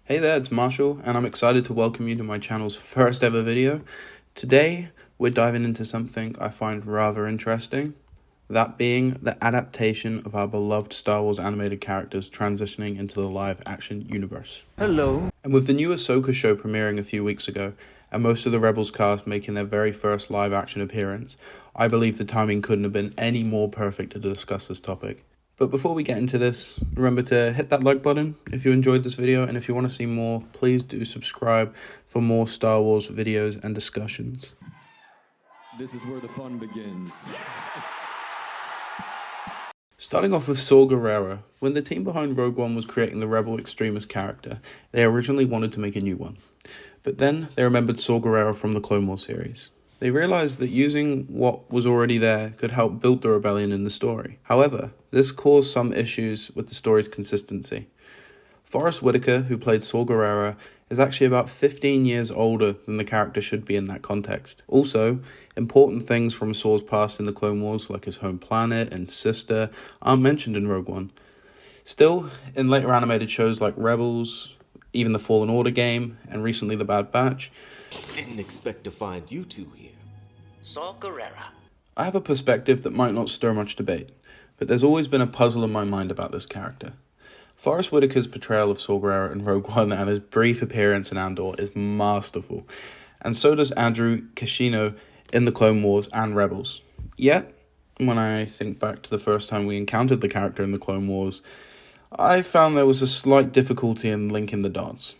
Hey there, it's Marshall, and I'm excited to welcome you to my channel's first ever video. Today, we're diving into something I find rather interesting, that being the adaptation of our beloved Star Wars animated characters transitioning into the live-action universe. Hello. And with the new Ahsoka show premiering a few weeks ago, and most of the Rebels cast making their very first live-action appearance, I believe the timing couldn't have been any more perfect to discuss this topic. But before we get into this, remember to hit that like button if you enjoyed this video, and if you want to see more, please do subscribe for more Star Wars videos and discussions. This is where the fun begins. Starting off with Saw Gerrera, when the team behind Rogue One was creating the rebel extremist character, they originally wanted to make a new one. But then they remembered Saw Gerrera from the Clone Wars series. They realized that using what was already there could help build the rebellion in the story. However, this caused some issues with the story's consistency. Forrest Whitaker, who played Saw Gerrera, is actually about 15 years older than the character should be in that context. Also, important things from Saw's past in the Clone Wars, like his home planet and sister, aren't mentioned in Rogue One. Still, in later animated shows like Rebels, even the Fallen Order game, and recently The Bad Batch, Didn't expect to find you two here. Saw Gerrera. I have a perspective that might not stir much debate, but there's always been a puzzle in my mind about this character. Forrest Whitaker's portrayal of Saw Gerrera in Rogue One and his brief appearance in Andor is masterful, and so does Andrew Kishino in the Clone Wars and Rebels. Yet, when I think back to the first time we encountered the character in the Clone Wars, I found there was a slight difficulty in linking the dots.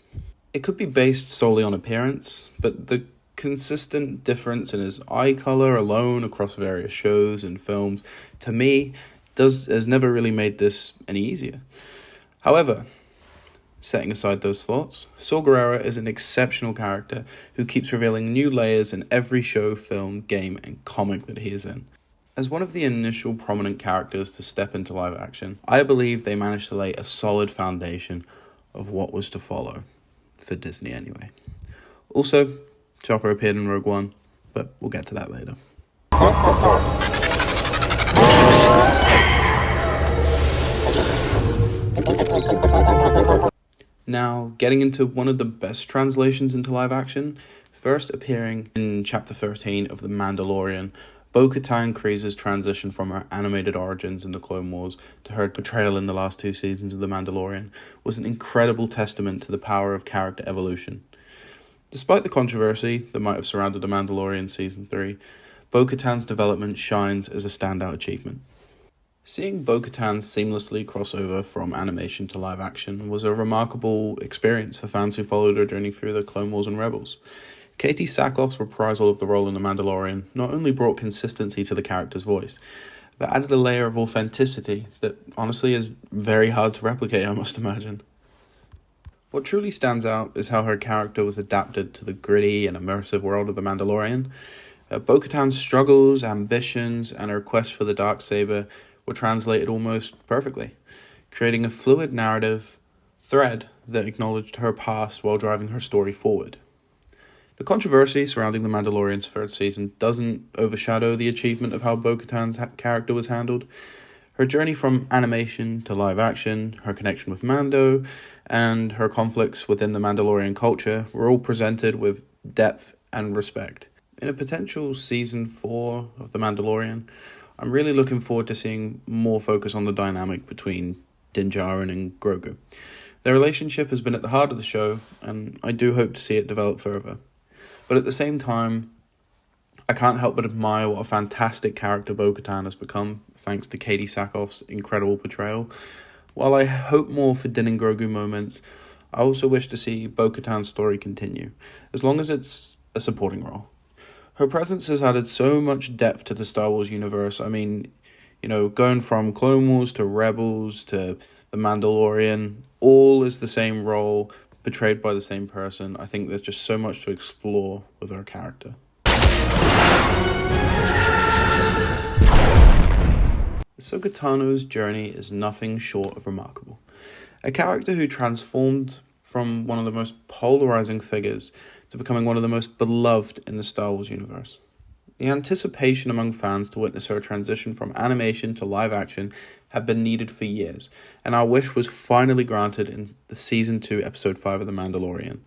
It could be based solely on appearance, but the consistent difference in his eye color alone across various shows and films, to me, has never really made this any easier. However, setting aside those thoughts, Saw Gerrera is an exceptional character who keeps revealing new layers in every show, film, game, and comic that he is in. As one of the initial prominent characters to step into live action, I believe they managed to lay a solid foundation of what was to follow, for Disney anyway. Also, Chopper appeared in Rogue One, but we'll get to that later. Now, getting into one of the best translations into live action, first appearing in Chapter 13 of The Mandalorian, Bo-Katan Kryze's transition from her animated origins in the Clone Wars to her portrayal in the last two seasons of The Mandalorian was an incredible testament to the power of character evolution. Despite the controversy that might have surrounded The Mandalorian Season 3, Bo-Katan's development shines as a standout achievement. Seeing Bo-Katan seamlessly cross over from animation to live action was a remarkable experience for fans who followed her journey through the Clone Wars and Rebels. Katie Sackhoff's reprisal of the role in The Mandalorian not only brought consistency to the character's voice, but added a layer of authenticity that honestly is very hard to replicate, I must imagine. What truly stands out is how her character was adapted to the gritty and immersive world of The Mandalorian. Bo-Katan's struggles, ambitions, and her quest for the Darksaber were translated almost perfectly, creating a fluid narrative thread that acknowledged her past while driving her story forward. The controversy surrounding The Mandalorian's third season doesn't overshadow the achievement of how Bo-Katan's character was handled. Her journey from animation to live action, her connection with Mando, and her conflicts within the Mandalorian culture were all presented with depth and respect. In a potential Season 4 of The Mandalorian, I'm really looking forward to seeing more focus on the dynamic between Din Djarin and Grogu. Their relationship has been at the heart of the show, and I do hope to see it develop further. But at the same time, I can't help but admire what a fantastic character Bo-Katan has become, thanks to Katie Sackhoff's incredible portrayal. While I hope more for Din and Grogu moments, I also wish to see Bo-Katan's story continue, as long as it's a supporting role. Her presence has added so much depth to the Star Wars universe. I mean, going from Clone Wars to Rebels to The Mandalorian, all is the same role, portrayed by the same person. I think there's just so much to explore with her character. Ahsoka Tano's journey is nothing short of remarkable. A character who transformed from one of the most polarizing figures to becoming one of the most beloved in the Star Wars universe. The anticipation among fans to witness her transition from animation to live action had been needed for years, and our wish was finally granted in the Season 2, Episode 5 of The Mandalorian.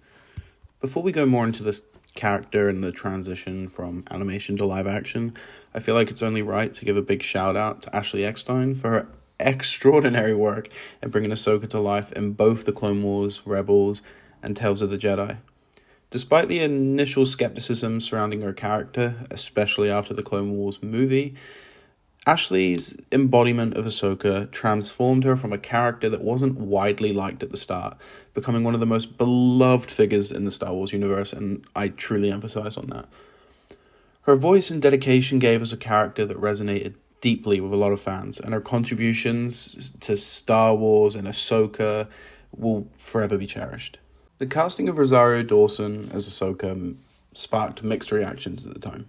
Before we go more into this character and the transition from animation to live action, I feel like it's only right to give a big shout out to Ashley Eckstein for her extraordinary work in bringing Ahsoka to life in both the Clone Wars, Rebels, and Tales of the Jedi. Despite the initial skepticism surrounding her character, especially after the Clone Wars movie, Ashley's embodiment of Ahsoka transformed her from a character that wasn't widely liked at the start, becoming one of the most beloved figures in the Star Wars universe, and I truly emphasize on that. Her voice and dedication gave us a character that resonated deeply with a lot of fans, and her contributions to Star Wars and Ahsoka will forever be cherished. The casting of Rosario Dawson as Ahsoka sparked mixed reactions at the time.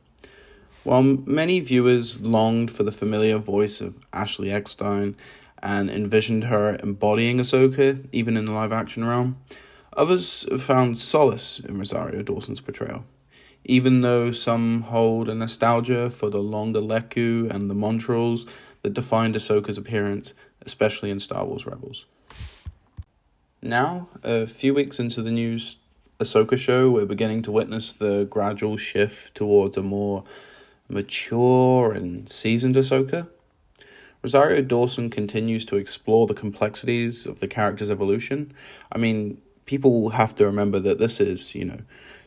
While many viewers longed for the familiar voice of Ashley Eckstein and envisioned her embodying Ahsoka, even in the live-action realm, others found solace in Rosario Dawson's portrayal. Even though some hold a nostalgia for the longer Leku and the Montrals that defined Ahsoka's appearance, especially in Star Wars Rebels. Now, a few weeks into the new Ahsoka show, we're beginning to witness the gradual shift towards a more mature and seasoned Ahsoka. Rosario Dawson continues to explore the complexities of the character's evolution. I mean, people have to remember that this is,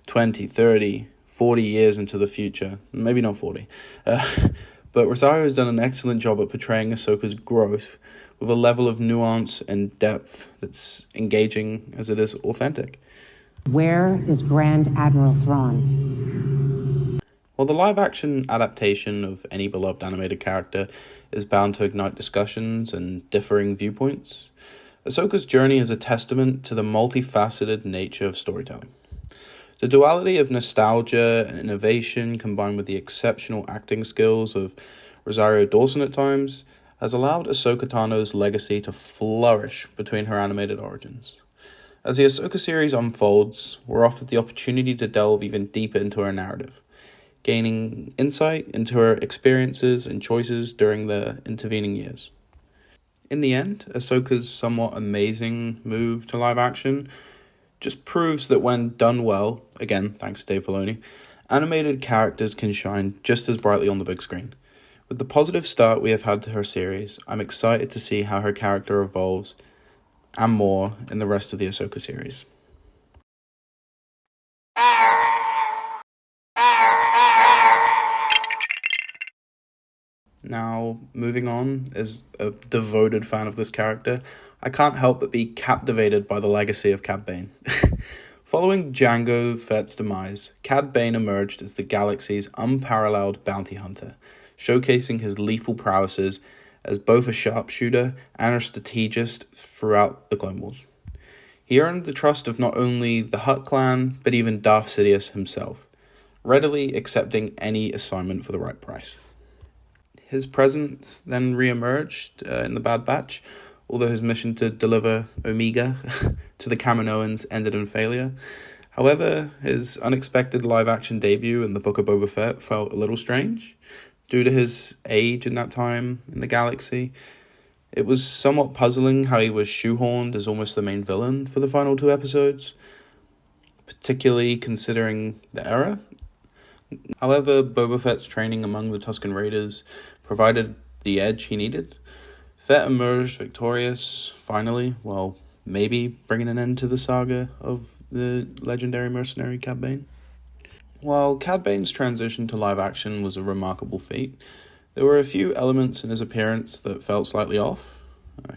20, 30, 40 years into the future. Maybe not 40. But Rosario has done an excellent job at portraying Ahsoka's growth with a level of nuance and depth that's engaging as it is authentic. Where is Grand Admiral Thrawn? While the live-action adaptation of any beloved animated character is bound to ignite discussions and differing viewpoints, Ahsoka's journey is a testament to the multifaceted nature of storytelling. The duality of nostalgia and innovation, combined with the exceptional acting skills of Rosario Dawson at times, has allowed Ahsoka Tano's legacy to flourish between her animated origins. As the Ahsoka series unfolds, we're offered the opportunity to delve even deeper into her narrative, gaining insight into her experiences and choices during the intervening years. In the end, Ahsoka's somewhat amazing move to live action just proves that when done well, again thanks to Dave Filoni, animated characters can shine just as brightly on the big screen. With the positive start we have had to her series, I'm excited to see how her character evolves and more in the rest of the Ahsoka series. Now, moving on, as a devoted fan of this character, I can't help but be captivated by the legacy of Cad Bane. Following Jango Fett's demise, Cad Bane emerged as the galaxy's unparalleled bounty hunter, showcasing his lethal prowesses as both a sharpshooter and a strategist throughout the Clone Wars. He earned the trust of not only the Hutt clan, but even Darth Sidious himself, readily accepting any assignment for the right price. His presence then re-emerged in the Bad Batch, although his mission to deliver Omega to the Kaminoans ended in failure. However, his unexpected live-action debut in the Book of Boba Fett felt a little strange, due to his age in that time in the galaxy. It was somewhat puzzling how he was shoehorned as almost the main villain for the final 2 episodes, particularly considering the era. However, Boba Fett's training among the Tusken Raiders provided the edge he needed. Fett emerged victorious, finally, while maybe bringing an end to the saga of the legendary mercenary Cad Bane. While Cad Bane's transition to live action was a remarkable feat, there were a few elements in his appearance that felt slightly off.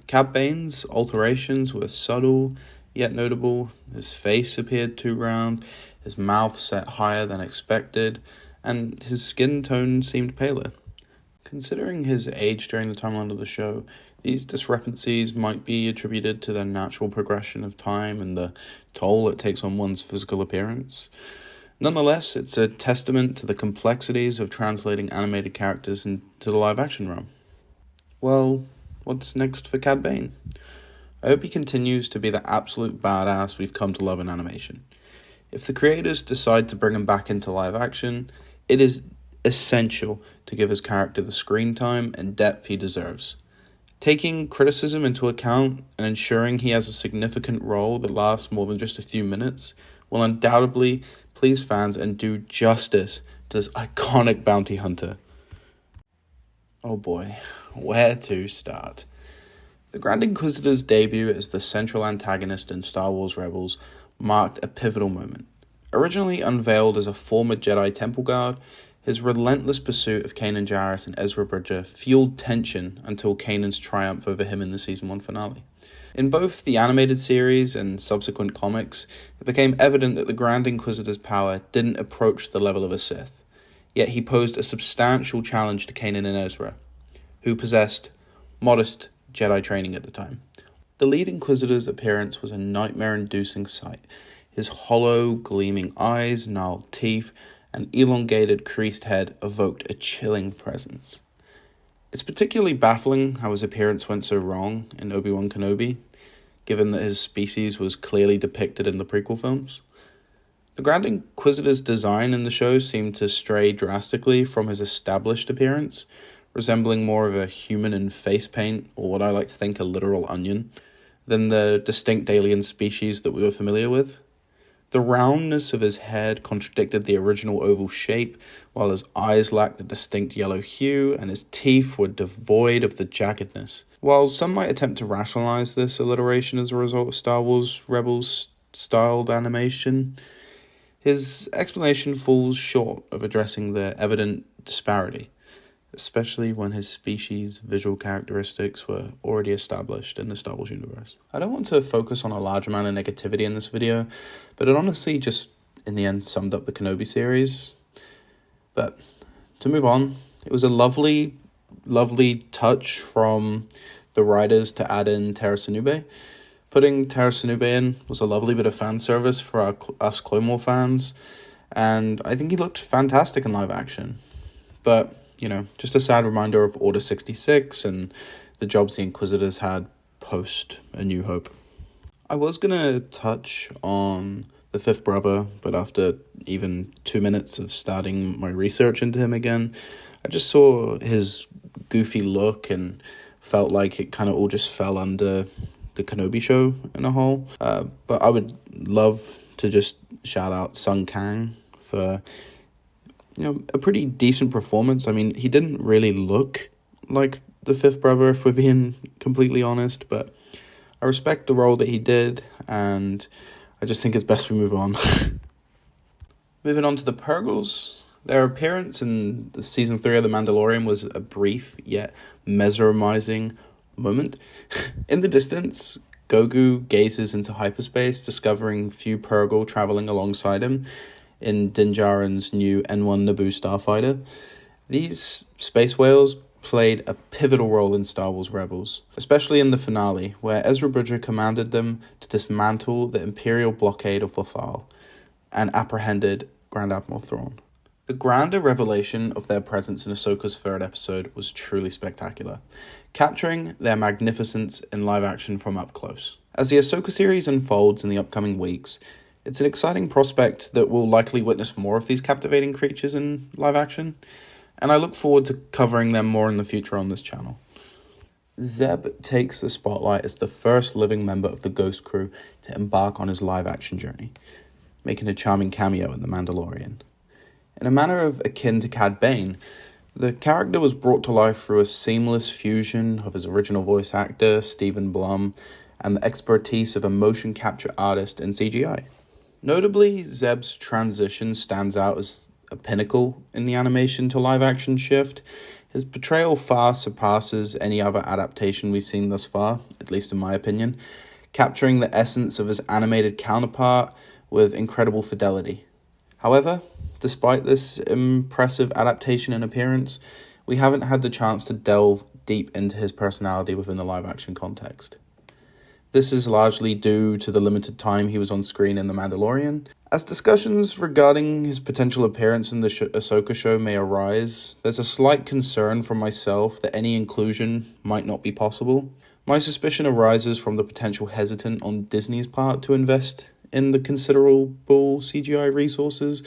Cad Bane's alterations were subtle, yet notable. His face appeared too round, his mouth set higher than expected, and his skin tone seemed paler. Considering his age during the timeline of the show, these discrepancies might be attributed to the natural progression of time and the toll it takes on one's physical appearance. Nonetheless, it's a testament to the complexities of translating animated characters into the live-action realm. Well, what's next for Cad Bane? I hope he continues to be the absolute badass we've come to love in animation. If the creators decide to bring him back into live action, it is essential to give his character the screen time and depth he deserves. Taking criticism into account and ensuring he has a significant role that lasts more than just a few minutes will undoubtedly please fans and do justice to this iconic bounty hunter. Oh boy, where to start? The Grand Inquisitor's debut as the central antagonist in Star Wars Rebels marked a pivotal moment. Originally unveiled as a former Jedi temple guard, his relentless pursuit of Kanan Jarrus and Ezra Bridger fueled tension until Kanan's triumph over him in the Season 1 finale. In both the animated series and subsequent comics, it became evident that the Grand Inquisitor's power didn't approach the level of a Sith, yet he posed a substantial challenge to Kanan and Ezra, who possessed modest Jedi training at the time. The lead Inquisitor's appearance was a nightmare-inducing sight. His hollow, gleaming eyes, gnarled teeth, and elongated, creased head evoked a chilling presence. It's particularly baffling how his appearance went so wrong in Obi-Wan Kenobi, given that his species was clearly depicted in the prequel films. The Grand Inquisitor's design in the show seemed to stray drastically from his established appearance, resembling more of a human in face paint, or what I like to think a literal onion, than the distinct alien species that we were familiar with. The roundness of his head contradicted the original oval shape, while his eyes lacked a distinct yellow hue, and his teeth were devoid of the jaggedness. While some might attempt to rationalize this alliteration as a result of Star Wars Rebels-styled animation, his explanation falls short of addressing the evident disparity, especially when his species' visual characteristics were already established in the Star Wars universe. I don't want to focus on a large amount of negativity in this video, but it honestly just, in the end, summed up the Kenobi series. But to move on, it was a lovely touch from the writers to add in Hera Syndulla. Putting Hera Syndulla in was a lovely bit of fan service for us Clone Wars fans, and I think he looked fantastic in live action. But just a sad reminder of Order 66 and the jobs the Inquisitors had post A New Hope. I was going to touch on the fifth brother, but after even 2 minutes of starting my research into him again, I just saw his goofy look and felt like it kind of all just fell under the Kenobi show in a whole. But I would love to just shout out Sung Kang for a pretty decent performance. I mean, he didn't really look like the fifth brother, if we're being completely honest, but I respect the role that he did, and I just think it's best we move on. Moving on to the Purrgils. Their appearance in the Season 3 of The Mandalorian was a brief, yet mesmerizing moment. In the distance, Grogu gazes into hyperspace, discovering few Purrgil traveling alongside him in Din Djarin's new N1 Naboo starfighter. These space whales played a pivotal role in Star Wars Rebels, especially in the finale, where Ezra Bridger commanded them to dismantle the Imperial blockade of Lothal and apprehended Grand Admiral Thrawn. The grander revelation of their presence in Ahsoka's third episode was truly spectacular, capturing their magnificence in live action from up close. As the Ahsoka series unfolds in the upcoming weeks, it's an exciting prospect that we'll likely witness more of these captivating creatures in live action, and I look forward to covering them more in the future on this channel. Zeb takes the spotlight as the first living member of the Ghost Crew to embark on his live action journey, making a charming cameo in The Mandalorian. In a manner akin to Cad Bane, the character was brought to life through a seamless fusion of his original voice actor, Stephen Blum, and the expertise of a motion capture artist in CGI. Notably, Zeb's transition stands out as a pinnacle in the animation to live action shift. His portrayal far surpasses any other adaptation we've seen thus far, at least in my opinion, capturing the essence of his animated counterpart with incredible fidelity. However, despite this impressive adaptation and appearance, we haven't had the chance to delve deep into his personality within the live action context. This is largely due to the limited time he was on screen in The Mandalorian. As discussions regarding his potential appearance in the Ahsoka show may arise, there's a slight concern from myself that any inclusion might not be possible. My suspicion arises from the potential hesitant on Disney's part to invest in the considerable CGI resources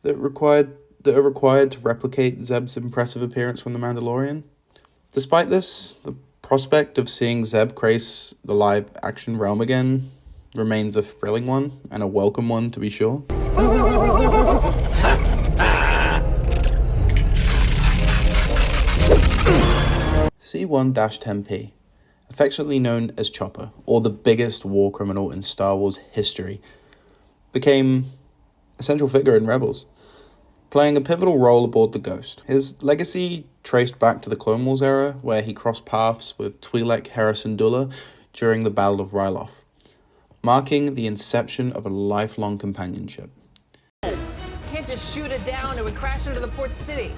that required that are required to replicate Zeb's impressive appearance from The Mandalorian. Despite this, the prospect of seeing Zeb grace the live-action realm again remains a thrilling one, and a welcome one to be sure. C-1-10P, affectionately known as Chopper, or the biggest war criminal in Star Wars history, became a central figure in Rebels, playing a pivotal role aboard the Ghost. His legacy traced back to the Clone Wars era, where he crossed paths with Twi'lek Hera Syndulla during the Battle of Ryloth, marking the inception of a lifelong companionship. Can't just shoot it down, it would crash into the port city.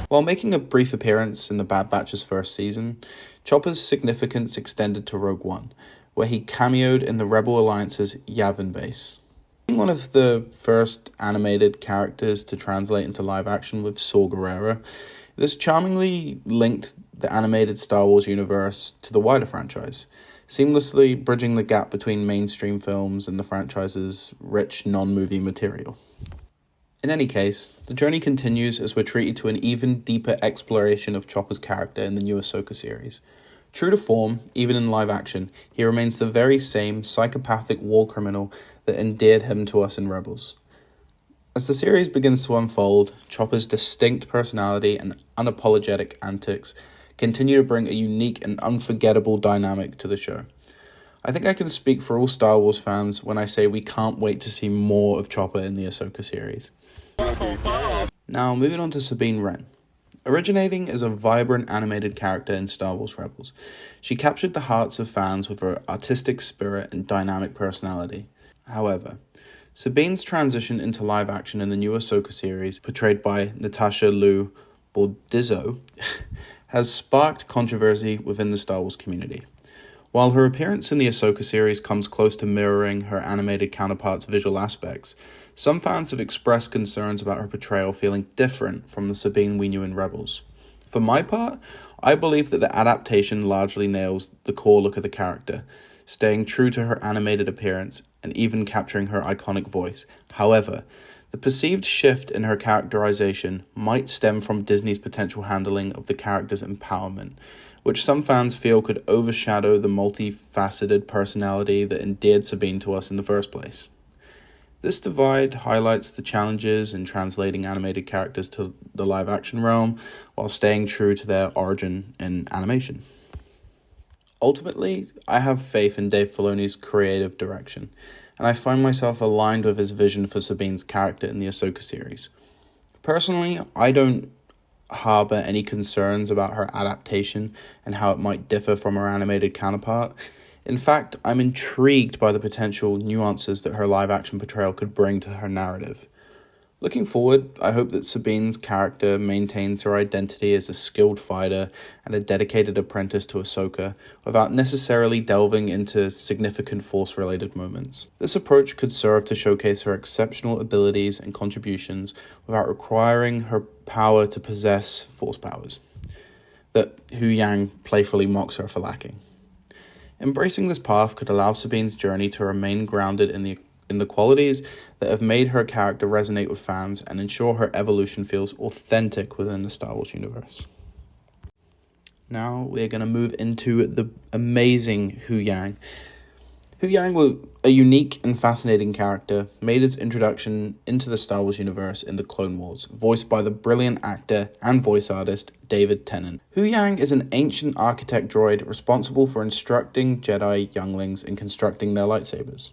While making a brief appearance in the Bad Batch's first season, Chopper's significance extended to Rogue One, where he cameoed in the Rebel Alliance's Yavin base. Being one of the first animated characters to translate into live action with Saw Gerrera, this charmingly linked the animated Star Wars universe to the wider franchise, seamlessly bridging the gap between mainstream films and the franchise's rich non-movie material. In any case, the journey continues as we're treated to an even deeper exploration of Chopper's character in the new Ahsoka series. True to form, even in live action, he remains the very same psychopathic war criminal that endeared him to us in Rebels. As the series begins to unfold, Chopper's distinct personality and unapologetic antics continue to bring a unique and unforgettable dynamic to the show. I think I can speak for all Star Wars fans when I say we can't wait to see more of Chopper in the Ahsoka series. Now, moving on to Sabine Wren. Originating as a vibrant animated character in Star Wars Rebels, she captured the hearts of fans with her artistic spirit and dynamic personality. However, Sabine's transition into live action in the new Ahsoka series, portrayed by Natasha Liu Bordizzo, has sparked controversy within the Star Wars community. While her appearance in the Ahsoka series comes close to mirroring her animated counterpart's visual aspects, some fans have expressed concerns about her portrayal feeling different from the Sabine we knew in Rebels. For my part, I believe that the adaptation largely nails the core look of the character, staying true to her animated appearance and even capturing her iconic voice. However, the perceived shift in her characterization might stem from Disney's potential handling of the character's empowerment, which some fans feel could overshadow the multifaceted personality that endeared Sabine to us in the first place. This divide highlights the challenges in translating animated characters to the live-action realm while staying true to their origin in animation. Ultimately, I have faith in Dave Filoni's creative direction, and I find myself aligned with his vision for Sabine's character in the Ahsoka series. Personally, I don't harbor any concerns about her adaptation and how it might differ from her animated counterpart. In fact, I'm intrigued by the potential nuances that her live-action portrayal could bring to her narrative. Looking forward, I hope that Sabine's character maintains her identity as a skilled fighter and a dedicated apprentice to Ahsoka, without necessarily delving into significant Force-related moments. This approach could serve to showcase her exceptional abilities and contributions without requiring her power to possess Force powers that Huyang playfully mocks her for lacking. Embracing this path could allow Sabine's journey to remain grounded in the qualities that have made her character resonate with fans and ensure her evolution feels authentic within the Star Wars universe. Now we're going to move into the amazing Huyang. Huyang was a unique and fascinating character, made his introduction into the Star Wars universe in the Clone Wars, voiced by the brilliant actor and voice artist David Tennant. Huyang is an ancient architect droid responsible for instructing Jedi younglings in constructing their lightsabers.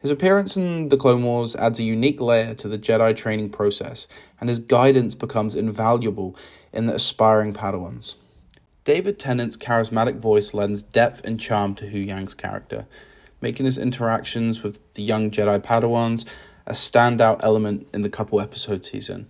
His appearance in the Clone Wars adds a unique layer to the Jedi training process, and his guidance becomes invaluable in the aspiring Padawans. David Tennant's charismatic voice lends depth and charm to Huyang's character, making his interactions with the young Jedi Padawans a standout element in the couple episodes he's in.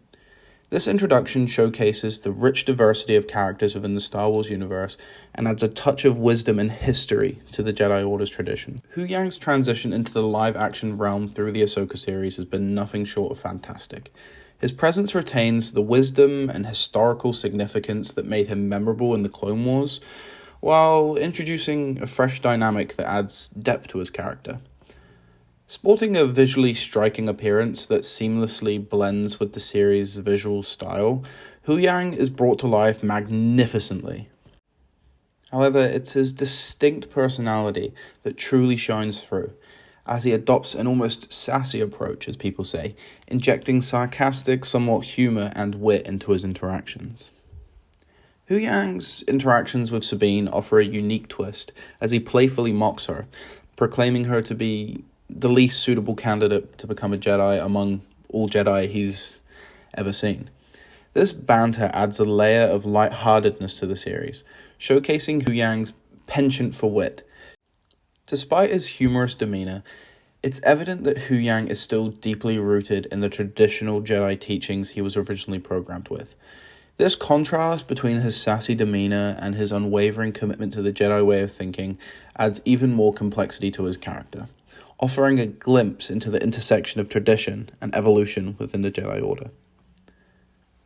This introduction showcases the rich diversity of characters within the Star Wars universe and adds a touch of wisdom and history to the Jedi Order's tradition. Huyang's transition into the live-action realm through the Ahsoka series has been nothing short of fantastic. His presence retains the wisdom and historical significance that made him memorable in the Clone Wars, while introducing a fresh dynamic that adds depth to his character. Sporting a visually striking appearance that seamlessly blends with the series' visual style, Huyang is brought to life magnificently. However, it's his distinct personality that truly shines through, as he adopts an almost sassy approach, as people say, injecting sarcastic, somewhat humour and wit into his interactions. Huyang's interactions with Sabine offer a unique twist, as he playfully mocks her, proclaiming her to be the least suitable candidate to become a Jedi among all Jedi he's ever seen. This banter adds a layer of lightheartedness to the series, showcasing Huyang's penchant for wit. Despite his humorous demeanour, it's evident that Huyang is still deeply rooted in the traditional Jedi teachings he was originally programmed with. This contrast between his sassy demeanour and his unwavering commitment to the Jedi way of thinking adds even more complexity to his character, offering a glimpse into the intersection of tradition and evolution within the Jedi Order.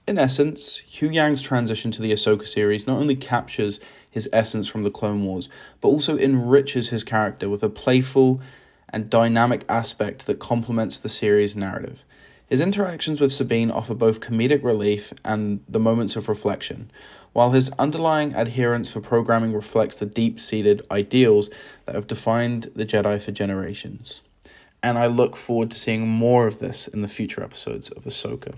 In essence, Huyang's transition to the Ahsoka series not only captures his essence from the Clone Wars, but also enriches his character with a playful and dynamic aspect that complements the series' narrative. His interactions with Sabine offer both comedic relief and the moments of reflection, while his underlying adherence for programming reflects the deep-seated ideals that have defined the Jedi for generations. And I look forward to seeing more of this in the future episodes of Ahsoka.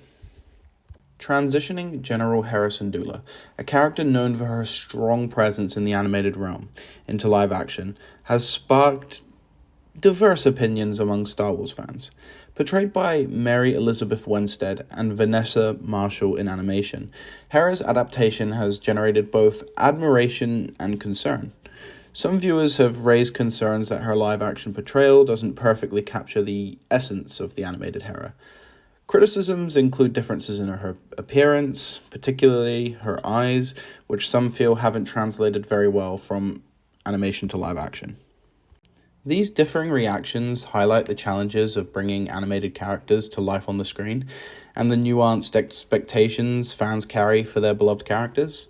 Transitioning General Hera Syndulla, a character known for her strong presence in the animated realm, into live action, has sparked diverse opinions among Star Wars fans. Portrayed by Mary Elizabeth Winstead and Vanessa Marshall in animation, Hera's adaptation has generated both admiration and concern. Some viewers have raised concerns that her live-action portrayal doesn't perfectly capture the essence of the animated Hera. Criticisms include differences in her appearance, particularly her eyes, which some feel haven't translated very well from animation to live action. These differing reactions highlight the challenges of bringing animated characters to life on the screen, and the nuanced expectations fans carry for their beloved characters.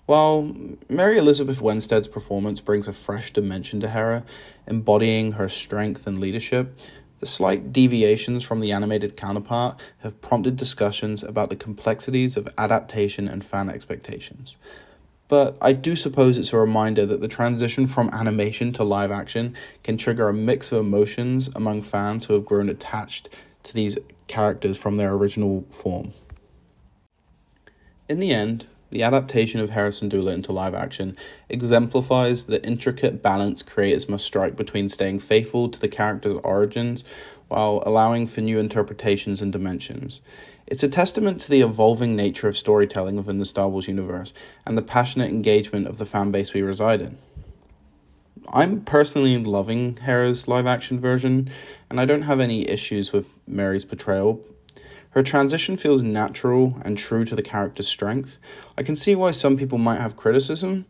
While Mary Elizabeth Winstead's performance brings a fresh dimension to Hera, embodying her strength and leadership, the slight deviations from the animated counterpart have prompted discussions about the complexities of adaptation and fan expectations. But I do suppose it's a reminder that the transition from animation to live action can trigger a mix of emotions among fans who have grown attached to these characters from their original form. In the end, the adaptation of Hera Syndulla into live action exemplifies the intricate balance creators must strike between staying faithful to the character's origins while allowing for new interpretations and dimensions. It's a testament to the evolving nature of storytelling within the Star Wars universe and the passionate engagement of the fanbase we reside in. I'm personally loving Hera's live-action version, and I don't have any issues with Mary's portrayal. Her transition feels natural and true to the character's strength. I can see why some people might have criticism,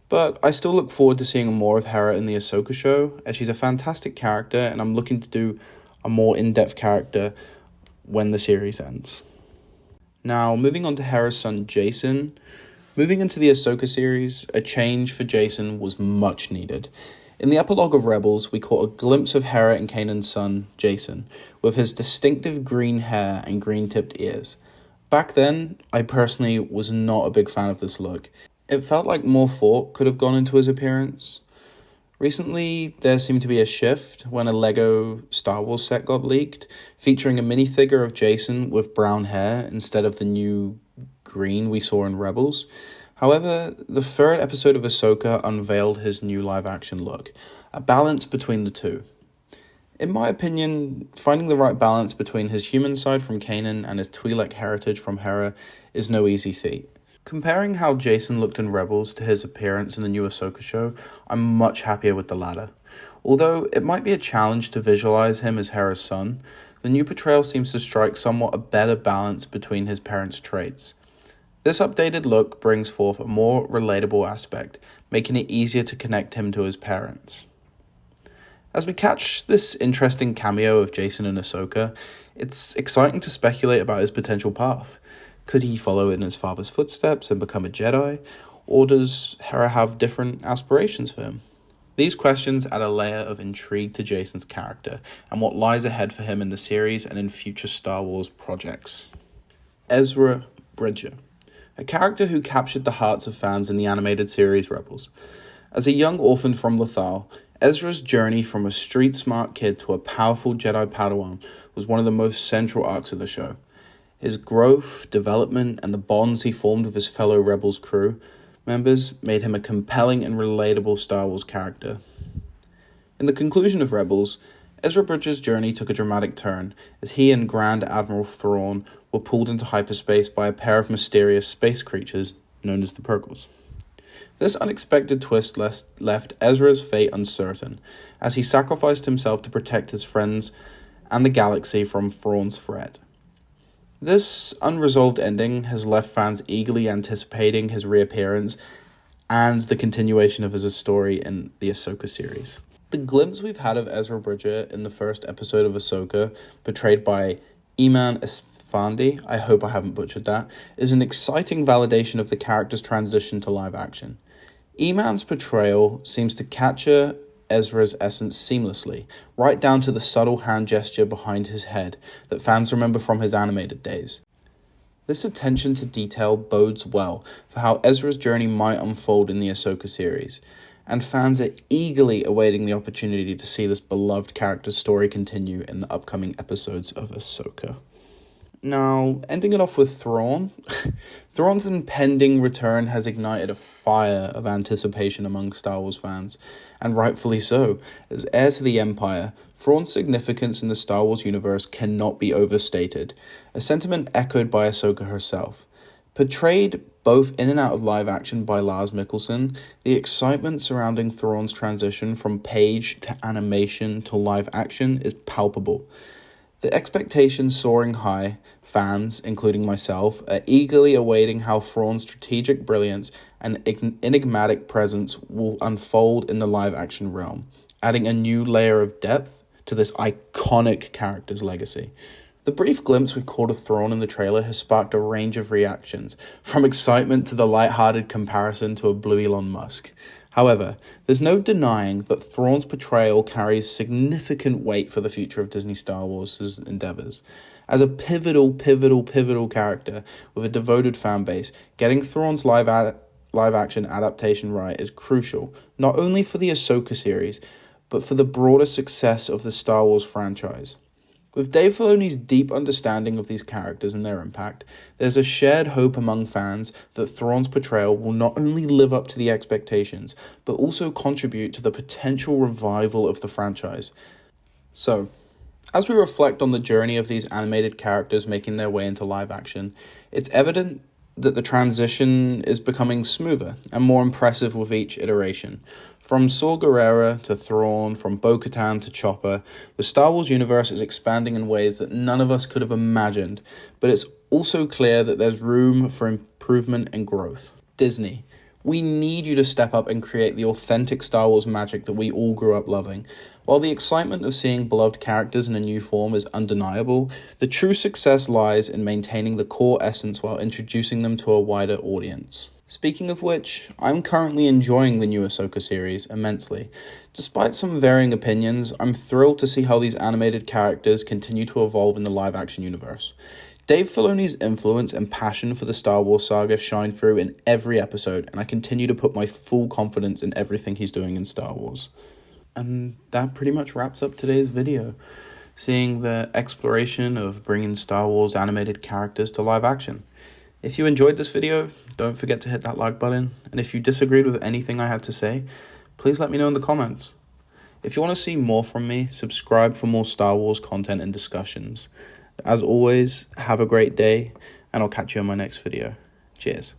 but I still look forward to seeing more of Hera in the Ahsoka show, as she's a fantastic character, and I'm looking to do a more in-depth character when the series ends. Now, moving on to Hera's son Jacen. Moving into the Ahsoka series, a change for Jacen was much needed. In the epilogue of Rebels, we caught a glimpse of Hera and Kanan's son, Jacen, with his distinctive green hair and green-tipped ears. Back then, I personally was not a big fan of this look. It felt like more thought could have gone into his appearance. Recently, there seemed to be a shift when a Lego Star Wars set got leaked, featuring a minifigure of Jacen with brown hair instead of the new green we saw in Rebels. However, the third episode of Ahsoka unveiled his new live-action look, a balance between the two. In my opinion, finding the right balance between his human side from Kanan and his Twi'lek heritage from Hera is no easy feat. Comparing how Jacen looked in Rebels to his appearance in the new Ahsoka show, I'm much happier with the latter. Although it might be a challenge to visualize him as Hera's son, the new portrayal seems to strike somewhat a better balance between his parents' traits. This updated look brings forth a more relatable aspect, making it easier to connect him to his parents. As we catch this interesting cameo of Jacen and Ahsoka, it's exciting to speculate about his potential path. Could he follow in his father's footsteps and become a Jedi, or does Hera have different aspirations for him? These questions add a layer of intrigue to Jacen's character and what lies ahead for him in the series and in future Star Wars projects. Ezra Bridger, a character who captured the hearts of fans in the animated series Rebels. As a young orphan from Lothal, Ezra's journey from a street-smart kid to a powerful Jedi Padawan was one of the most central arcs of the show. His growth, development, and the bonds he formed with his fellow Rebels crew members made him a compelling and relatable Star Wars character. In the conclusion of Rebels, Ezra Bridger's journey took a dramatic turn as he and Grand Admiral Thrawn were pulled into hyperspace by a pair of mysterious space creatures known as the Purrgils. This unexpected twist left Ezra's fate uncertain, as he sacrificed himself to protect his friends and the galaxy from Thrawn's threat. This unresolved ending has left fans eagerly anticipating his reappearance and the continuation of his story in the Ahsoka series. The glimpse we've had of Ezra Bridger in the first episode of Ahsoka, portrayed by Eman Esfandi, I hope I haven't butchered that, is an exciting validation of the character's transition to live action. Eman's portrayal seems to capture Ezra's essence seamlessly, right down to the subtle hand gesture behind his head that fans remember from his animated days. This attention to detail bodes well for how Ezra's journey might unfold in the Ahsoka series, and fans are eagerly awaiting the opportunity to see this beloved character's story continue in the upcoming episodes of Ahsoka. Now, ending it off with Thrawn. Thrawn's impending return has ignited a fire of anticipation among Star Wars fans, and rightfully so. As heir to the Empire, Thrawn's significance in the Star Wars universe cannot be overstated, a sentiment echoed by Ahsoka herself. Portrayed both in and out of live action by Lars Mikkelsen, the excitement surrounding Thrawn's transition from page to animation to live action is palpable. The expectations soaring high, fans, including myself, are eagerly awaiting how Thrawn's strategic brilliance and enigmatic presence will unfold in the live-action realm, adding a new layer of depth to this iconic character's legacy. The brief glimpse we've caught of Thrawn in the trailer has sparked a range of reactions, from excitement to the light-hearted comparison to a blue Elon Musk. However, there's no denying that Thrawn's portrayal carries significant weight for the future of Disney Star Wars' endeavors. As a pivotal character with a devoted fan base, getting Thrawn's live-action adaptation right is crucial, not only for the Ahsoka series, but for the broader success of the Star Wars franchise. With Dave Filoni's deep understanding of these characters and their impact, there's a shared hope among fans that Thrawn's portrayal will not only live up to the expectations, but also contribute to the potential revival of the franchise. So, as we reflect on the journey of these animated characters making their way into live action, it's evident that the transition is becoming smoother and more impressive with each iteration. From Saw Gerrera to Thrawn, from Bo-Katan to Chopper, the Star Wars universe is expanding in ways that none of us could have imagined, but it's also clear that there's room for improvement and growth. Disney, we need you to step up and create the authentic Star Wars magic that we all grew up loving. While the excitement of seeing beloved characters in a new form is undeniable, the true success lies in maintaining the core essence while introducing them to a wider audience. Speaking of which, I'm currently enjoying the new Ahsoka series immensely. Despite some varying opinions, I'm thrilled to see how these animated characters continue to evolve in the live-action universe. Dave Filoni's influence and passion for the Star Wars saga shine through in every episode, and I continue to put my full confidence in everything he's doing in Star Wars. And that pretty much wraps up today's video, seeing the exploration of bringing Star Wars animated characters to live action. If you enjoyed this video, don't forget to hit that like button, and if you disagreed with anything I had to say, please let me know in the comments. If you want to see more from me, subscribe for more Star Wars content and discussions. As always, have a great day, and I'll catch you in my next video. Cheers.